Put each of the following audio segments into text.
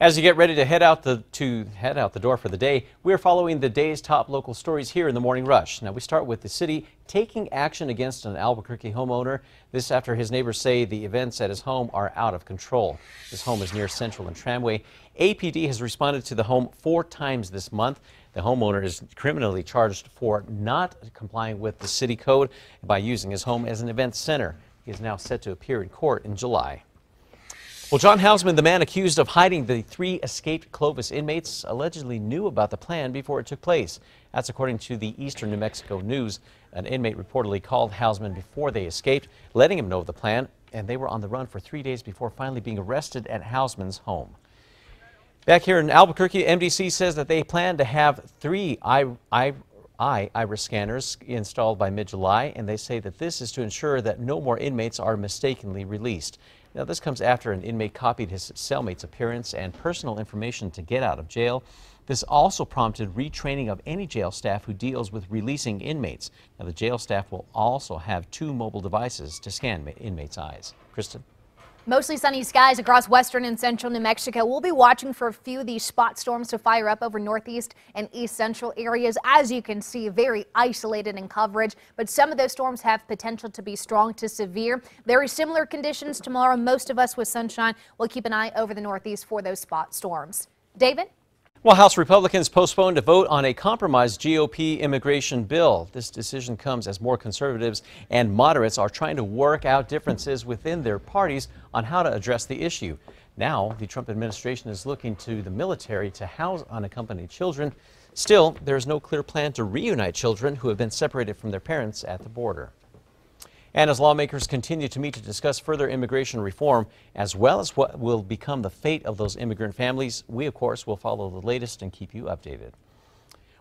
As you get ready to head out the door for the day, we're following the day's top local stories here in the Morning Rush. Now we start with the city taking action against an Albuquerque homeowner. This after his neighbors say the events at his home are out of control. His home is near Central and Tramway. APD has responded to the home 4 times this month. The homeowner is criminally charged for not complying with the city code by using his home as an event center. He is now set to appear in court in July. Well, John Hausman, the man accused of hiding the 3 escaped Clovis inmates, allegedly knew about the plan before it took place. That's according to the Eastern New Mexico News. An inmate reportedly called Hausman before they escaped, letting him know of the plan, and they were on the run for 3 days before finally being arrested at Hausman's home. Back here in Albuquerque, MDC says that they plan to have 3 iris scanners installed by mid-July, and they say that this is to ensure that no more inmates are mistakenly released. Now, this comes after an inmate copied his cellmate's appearance and personal information to get out of jail. This also prompted retraining of any jail staff who deals with releasing inmates. Now, the jail staff will also have 2 mobile devices to scan inmates' eyes. Kristen? Mostly sunny skies across western and central New Mexico. We'll be watching for a few of these spot storms to fire up over northeast and east central areas. As you can see, very isolated in coverage, but some of those storms have potential to be strong to severe. Very similar conditions tomorrow. Most of us with sunshine. We'll keep an eye over the northeast for those spot storms. David? Well, House Republicans postponed a vote on a compromised GOP immigration bill. This decision comes as more conservatives and moderates are trying to work out differences within their parties on how to address the issue. Now, the Trump administration is looking to the military to house unaccompanied children. Still, there is no clear plan to reunite children who have been separated from their parents at the border. And as lawmakers continue to meet to discuss further immigration reform, as well as what will become the fate of those immigrant families, we, of course, will follow the latest and keep you updated.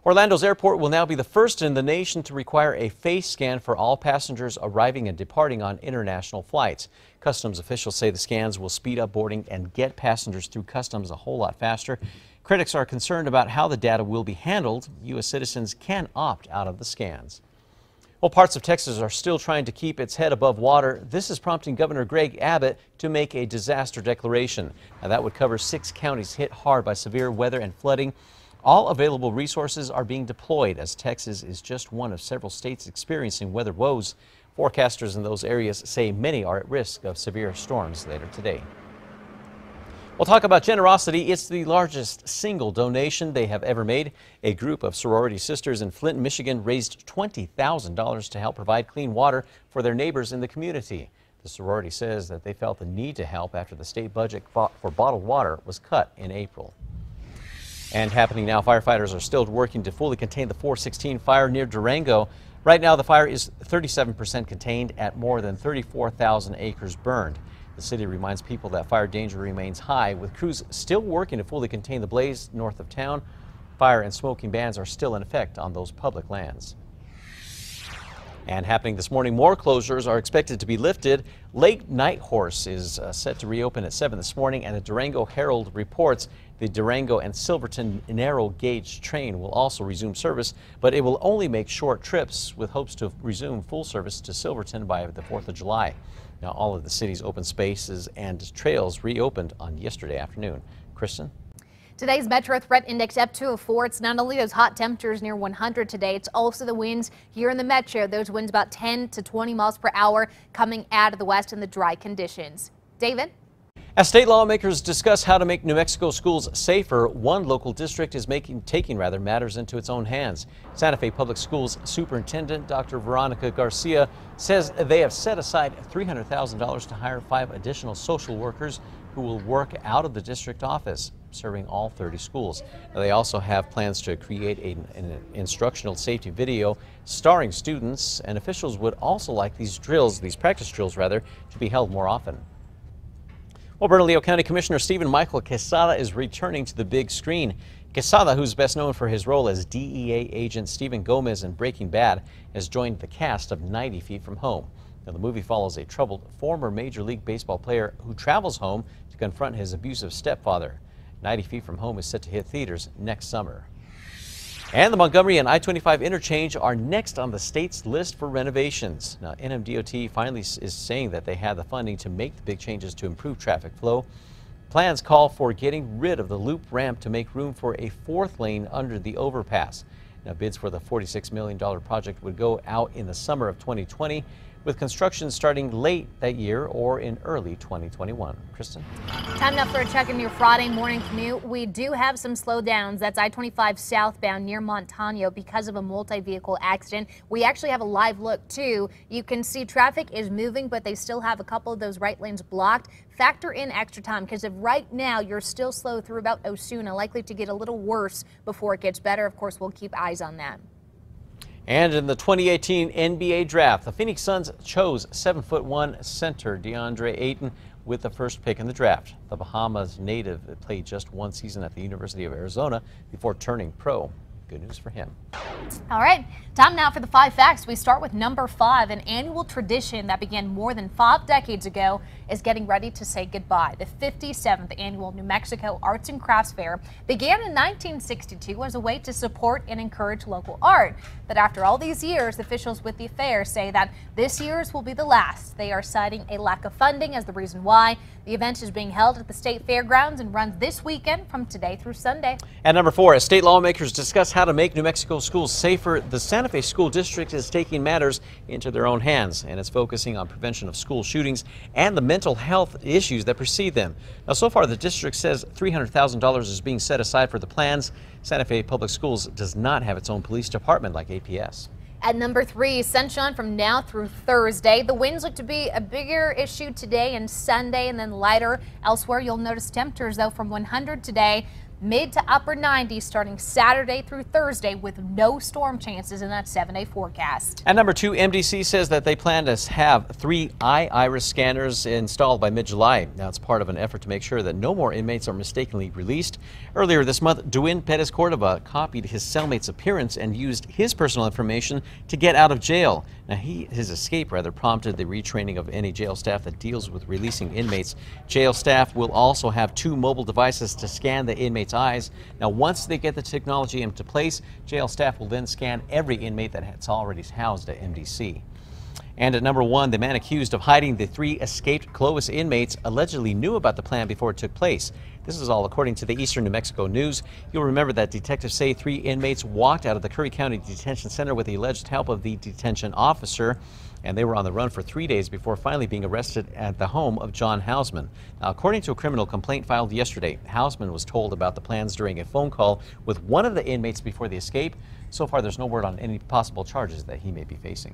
Orlando's airport will now be the first in the nation to require a face scan for all passengers arriving and departing on international flights. Customs officials say the scans will speed up boarding and get passengers through customs a whole lot faster. Critics are concerned about how the data will be handled. U.S. citizens can opt out of the scans. Well, parts of Texas are still trying to keep its head above water. This is prompting Governor Greg Abbott to make a disaster declaration. Now, that would cover 6 counties hit hard by severe weather and flooding. All available resources are being deployed as Texas is just one of several states experiencing weather woes. Forecasters in those areas say many are at risk of severe storms later today. We'll talk about generosity. It's the largest single donation they have ever made. A group of sorority sisters in Flint, Michigan raised $20,000 to help provide clean water for their neighbors in the community. The sorority says that they felt the need to help after the state budget for bottled water was cut in April. And happening now, firefighters are still working to fully contain the 416 fire near Durango. Right now, the fire is 37% contained at more than 34,000 acres burned. The city reminds people that fire danger remains high, with crews still working to fully contain the blaze north of town. Fire and smoking bans are still in effect on those public lands. And happening this morning, more closures are expected to be lifted. Lake Nighthorse is set to reopen at 7 this morning, and the Durango Herald reports the Durango and Silverton narrow gauge train will also resume service, but it will only make short trips with hopes to resume full service to Silverton by the 4th of July. Now, all of the city's open spaces and trails reopened on yesterday afternoon. Kristen? Today's Metro Threat Index up to a 4. It's not only those hot temperatures near 100 today, it's also the winds here in the metro. Those winds about 10 to 20 miles per hour coming out of the west in the dry conditions. David? As state lawmakers discuss how to make New Mexico schools safer, one local district is taking matters into its own hands. Santa Fe Public Schools Superintendent Dr. Veronica Garcia says they have set aside $300,000 to hire 5 additional social workers who will work out of the district office, serving all 30 schools. Now, they also have plans to create an instructional safety video starring students, and officials would also like these practice drills to be held more often. Well, Bernalillo County Commissioner Stephen Michael Quesada is returning to the big screen. Quesada, who's best known for his role as DEA agent Stephen Gomez in Breaking Bad, has joined the cast of 90 Feet from Home. Now, the movie follows a troubled former Major League Baseball player who travels home to confront his abusive stepfather. 90 Feet from Home is set to hit theaters next summer. And the Montgomery and I-25 interchange are next on the state's list for renovations. Now, NMDOT finally is saying that they have the funding to make the big changes to improve traffic flow. Plans call for getting rid of the loop ramp to make room for a fourth lane under the overpass. Now, bids for the $46 million project would go out in the summer of 2020, with construction starting late that year or in early 2021. Kristen? Time now for a check in your Friday morning commute. We do have some slowdowns. That's I-25 southbound near Montano because of a multi-vehicle accident. We actually have a live look too. You can see traffic is moving, but they still have a couple of those right lanes blocked. Factor in extra time because of right now you're still slow through about Osuna, likely to get a little worse before it gets better. Of course, we'll keep eyes on that. And in the 2018 NBA draft, the Phoenix Suns chose 7'1" center DeAndre Ayton with the first pick in the draft. The Bahamas native played just one season at the University of Arizona before turning pro. Good news for him. All right, time now for the 5 facts. We start with number 5. An annual tradition that began more than 5 decades ago is getting ready to say goodbye. The 57th annual New Mexico Arts and Crafts Fair began in 1962 as a way to support and encourage local art. But after all these years, officials with the fair say that this year's will be the last. They are citing a lack of funding as the reason why. The event is being held at the state fairgrounds and runs this weekend from today through Sunday. And number 4, as state lawmakers discuss how to make New Mexico schools safer, the Santa Fe School District is taking matters into their own hands, and it's focusing on prevention of school shootings and the mental health issues that precede them. Now, so far, the district says $300,000 is being set aside for the plans. Santa Fe Public Schools does not have its own police department like APS. At number 3, sunshine from now through Thursday. The winds look to be a bigger issue today and Sunday, and then lighter elsewhere. You'll notice temperatures, though, from 100 today, mid to upper 90s starting Saturday through Thursday with no storm chances in that 7-day forecast. At number 2, MDC says that they plan to have 3 eye iris scanners installed by mid-July. Now, it's part of an effort to make sure that no more inmates are mistakenly released. Earlier this month, Duin Perez Cordova copied his cellmate's appearance and used his personal information to get out of jail. Now, his escape prompted the retraining of any jail staff that deals with releasing inmates. Jail staff will also have 2 mobile devices to scan the inmates' eyes. Now, once they get the technology into place, jail staff will then scan every inmate that's already housed at MDC. And at number 1, the man accused of hiding the 3 escaped Clovis inmates allegedly knew about the plan before it took place. This is all according to the Eastern New Mexico News. You'll remember that detectives say 3 inmates walked out of the Curry County Detention Center with the alleged help of the detention officer, and they were on the run for 3 days before finally being arrested at the home of John Hausman. Now, according to a criminal complaint filed yesterday, Hausman was told about the plans during a phone call with one of the inmates before the escape. So far, there's no word on any possible charges that he may be facing.